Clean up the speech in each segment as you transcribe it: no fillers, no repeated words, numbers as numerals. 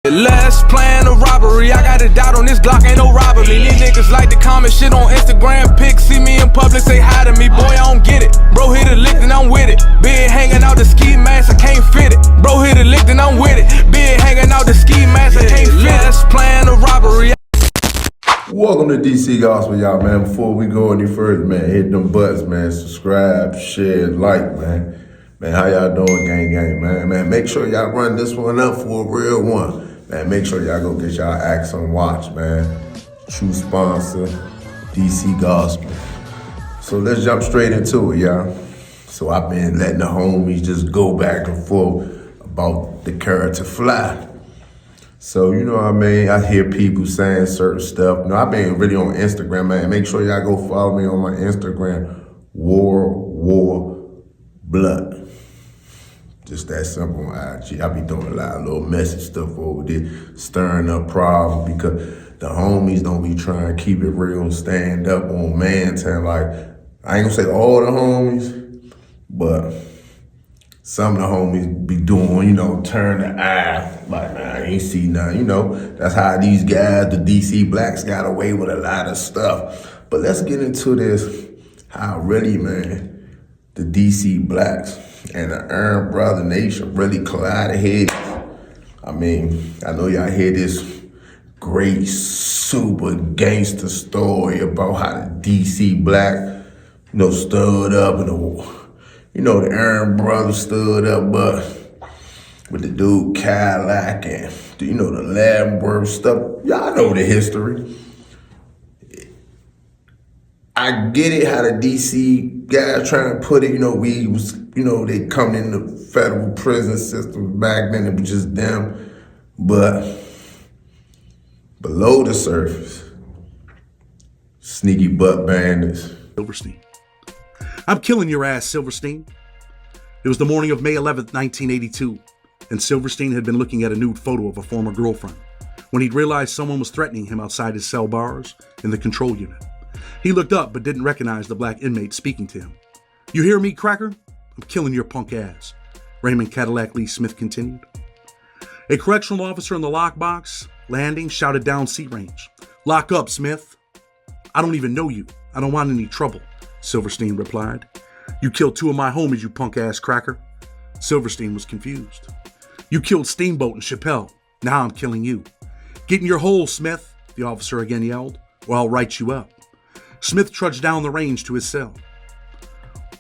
Let's plan a robbery. I got a dot on this Glock, ain't no robbing me. These niggas like to comment shit on Instagram pics. See me in public, say hi to me. Boy, I don't get it. Bro hit a lick and I'm with it. Been hanging out the ski mask, I can't fit it. Bro hit a lick and I'm with it. Been hanging out the ski mask, I can't fit it. Let's plan a robbery. Welcome to DC Gospel, y'all, man. Before we go any further, man, hit them buttons, man. Subscribe, share, like, man. Man, how y'all doing, gang, man? Man, make sure y'all run this one up for a real one. Man, make sure y'all go get y'all Axe on Watch, man. True sponsor, DC Gospel. So let's jump straight into it, y'all. So I've been letting the homies just go back and forth about the character Fly. So, you know what I mean? I hear people saying certain stuff. You know, I've been really on Instagram, man. Make sure y'all go follow me on my Instagram, War Blood. Just that simple on IG. I be doing a lot of little messy stuff over there, stirring up problems because the homies don't be trying to keep it real and stand up on man time. Like, I ain't gonna say all the homies, but some of the homies be doing, you know, turn the eye, like, man, I ain't see nothing, you know. That's how these guys, the DC blacks, got away with a lot of stuff. But let's get into this, how really, man, the DC blacks and the Aryan brother nation really collided heads. I mean, I know y'all hear this great super gangster story about how the DC black, you know, stood up and the Aryan brother stood up, but with the dude Cadillac and, you know, the Lamborghini stuff. Y'all know the history. I get it how the DC guys trying to put it, you know, they come in the federal prison system back then, it was just them. But below the surface, sneaky butt bandits. Silverstein. I'm killing your ass, Silverstein. It was the morning of May 11th, 1982, and Silverstein had been looking at a nude photo of a former girlfriend when he'd realized someone was threatening him outside his cell bars in the control unit. He looked up but didn't recognize the black inmate speaking to him. "You hear me, Cracker? I'm killing your punk ass," Raymond Cadillac Lee Smith continued. A correctional officer in the lockbox landing shouted down seat range, "Lock up, Smith." "I don't even know you. I don't want any trouble," Silverstein replied. "You killed two of my homies, you punk ass cracker." Silverstein was confused. "You killed Steamboat and Chappelle. Now I'm killing you." "Get in your hole, Smith," the officer again yelled, "or I'll write you up." Smith trudged down the range to his cell.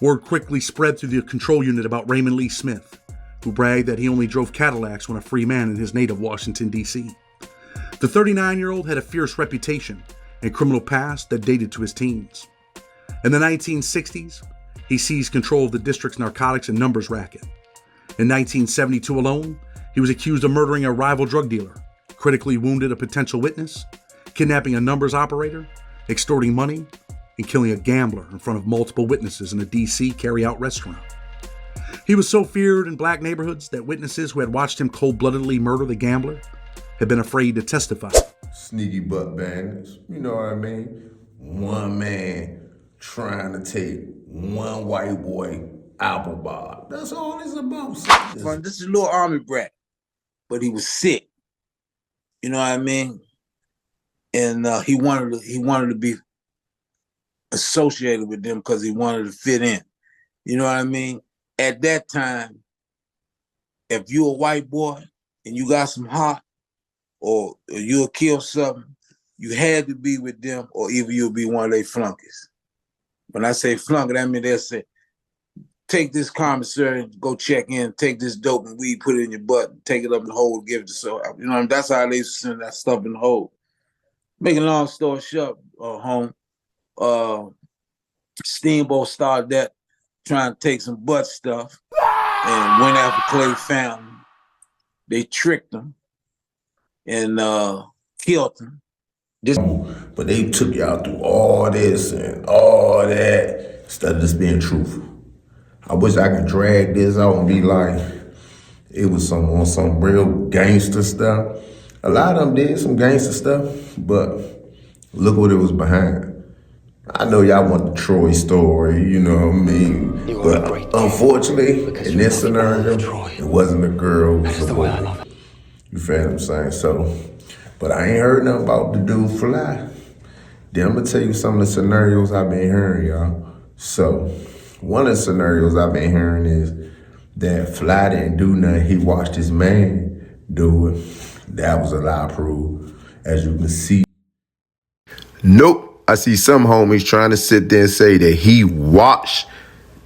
Word quickly spread through the control unit about Raymond Lee Smith, who bragged that he only drove Cadillacs when a free man in his native Washington, D.C. The 39-year-old had a fierce reputation and criminal past that dated to his teens. In the 1960s, he seized control of the district's narcotics and numbers racket. In 1972 alone, he was accused of murdering a rival drug dealer, critically wounded a potential witness, kidnapping a numbers operator, extorting money, and killing a gambler in front of multiple witnesses in a D.C. carry-out restaurant. He was so feared in black neighborhoods that witnesses who had watched him cold-bloodedly murder the gambler had been afraid to testify. Sneaky butt bandits, you know what I mean? One man trying to take one white boy apple bar. That's all it's about. This is a little army brat, but he was sick. You know what I mean? And he wanted to be associated with them because he wanted to fit in. You know what I mean? At that time, if you a white boy and you got some heart, or you'll kill something, you had to be with them, or either you'll be one of their flunkies. When I say flunky, that means they'll say, "Take this commissary, go check in, take this dope and weed, put it in your butt, take it up in the hole, give it to so." You know, that's how they send that stuff in the hole. Making a long story short, Steamboat started that, trying to take some butt stuff, and went after Clay Fountain. They tricked him and killed him. But they took y'all through all this and all that instead of just being truthful. I wish I could drag this out and be like, it was on some real gangster stuff. A lot of them did some gangster stuff, but look what it was behind. I know y'all want the Troy story, you know what I mean? But unfortunately, in this scenario, it wasn't a girl, it was a boy. You feel what I'm saying? So, but I ain't heard nothing about the dude Fly. Then I'm gonna tell you some of the scenarios I've been hearing, y'all. So, one of the scenarios I've been hearing is that Fly didn't do nothing. He watched his man do it. That was a lie proof, as you can see. Nope. I see some homies trying to sit there and say that he watched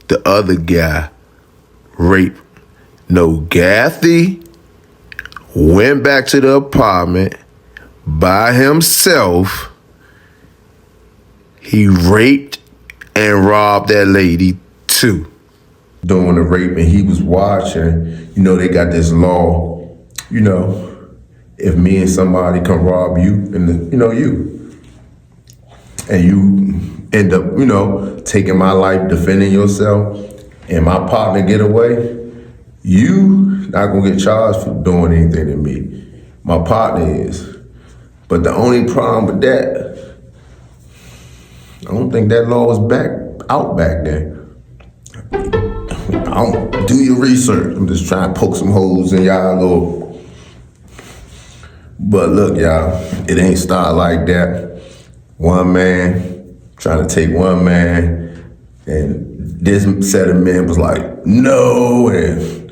the other guy rape. No, Gathy went back to the apartment by himself. He raped and robbed that lady too. Doing the rape, and he was watching. You know, they got this law, you know, if me and somebody come rob you, and and you end up, you know, taking my life, defending yourself, and my partner get away, you not gonna get charged for doing anything to me. My partner is. But the only problem with that, I don't think that law was back then. I don't do your research. I'm just trying to poke some holes in y'all little. But look, y'all, it ain't start like that. One man trying to take one man, and this set of men was like, no, and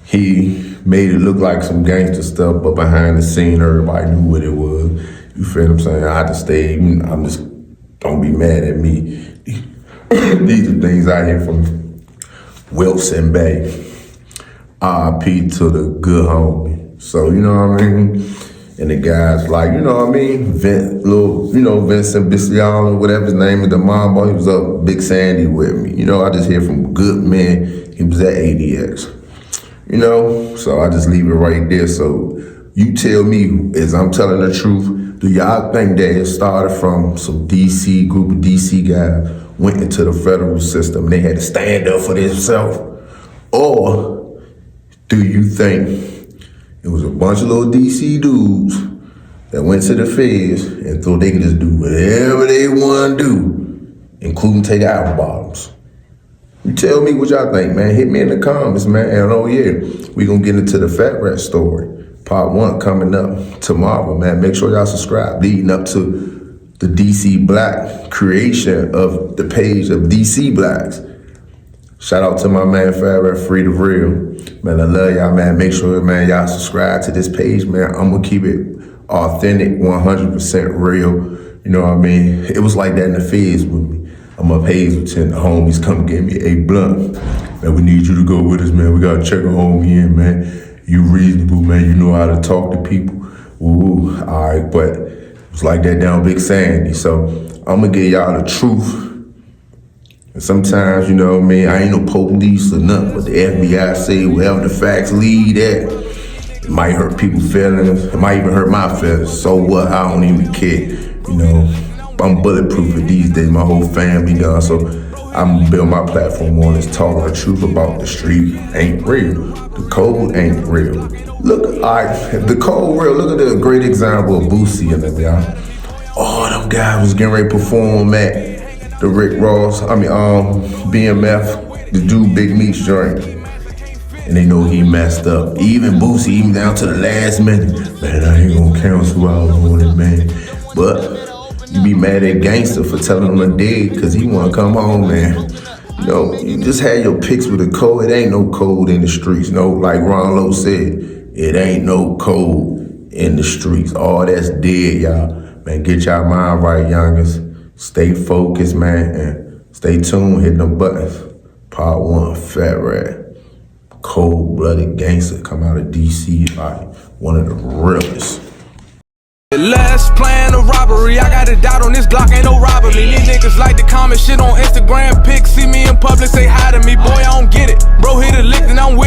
he made it look like some gangster stuff, but behind the scene, everybody knew what it was. You feel what I'm saying? I just stayed, I'm just, don't be mad at me. These are things I hear from Wilson Bay. R.I.P. to the good homie. So, you know what I mean? And the guys like, you know what I mean? Vincent Bisciano, whatever his name is, the mom boy, he was up Big Sandy with me. You know, I just hear from good men. He was at ADX. You know, so I just leave it right there. So you tell me, as I'm telling the truth, do y'all think that it started from some DC, group of DC guys, went into the federal system and they had to stand up for themselves? Or do you think it was a bunch of little DC dudes that went to the feds and thought they could just do whatever they want to do, including take album bottoms? You tell me what y'all think, man. Hit me in the comments, man. And oh yeah, we gonna get into the Fat Rat story. Part 1 coming up tomorrow, man. Make sure y'all subscribe. Leading up to the DC Black creation of the page of DC Blacks. Shout out to my man Fat Rat Free the Real. Man, I love y'all, man. Make sure, man, y'all subscribe to this page, man. I'm gonna keep it authentic, 100% real. You know what I mean? It was like that in the feds with me. I'm up Hazleton, the homies come get me a blunt. Man, we need you to go with us, man. We gotta check a homie in, man. You reasonable, man. You know how to talk to people. Ooh, all right, but it was like that down Big Sandy. So I'm gonna give y'all the truth. And sometimes, you know what I mean, I ain't no police or nothing, but the FBI say wherever the facts lead at, it might hurt people's feelings. It might even hurt my feelings. So what? I don't even care. You know, I'm bulletproof these days. My whole family done. So I'm gonna build my platform on this talking the truth about the street ain't real. The code ain't real. Look, all right, the code real. Look at the great example of Boosie and them, y'all. Oh, them guys was getting ready to perform at the Rick Ross, BMF, the dude Big Meats joint. And they know he messed up. Even Boosie, even down to the last minute. Man, I ain't gonna cancel out on it, man. But you be mad at Gangsta for telling him to dead because he wanna come home, man. You know, you just had your picks with a code. It ain't no code in the streets. No, like Ron Lowe said, it ain't no code in the streets. All that's dead, y'all. Man, get y'all mind right, youngers. Stay focused, man, and stay tuned. Hit them buttons. Part 1, Fat Rat. Cold-blooded gangster come out of DC, like one of the realest. Last plan of robbery, I got a dot on this Glock, ain't no robbing me. These niggas like to comment shit on Instagram pics, see me in public, say hi to me. Boy, I don't get it. Bro hit a lick and I'm with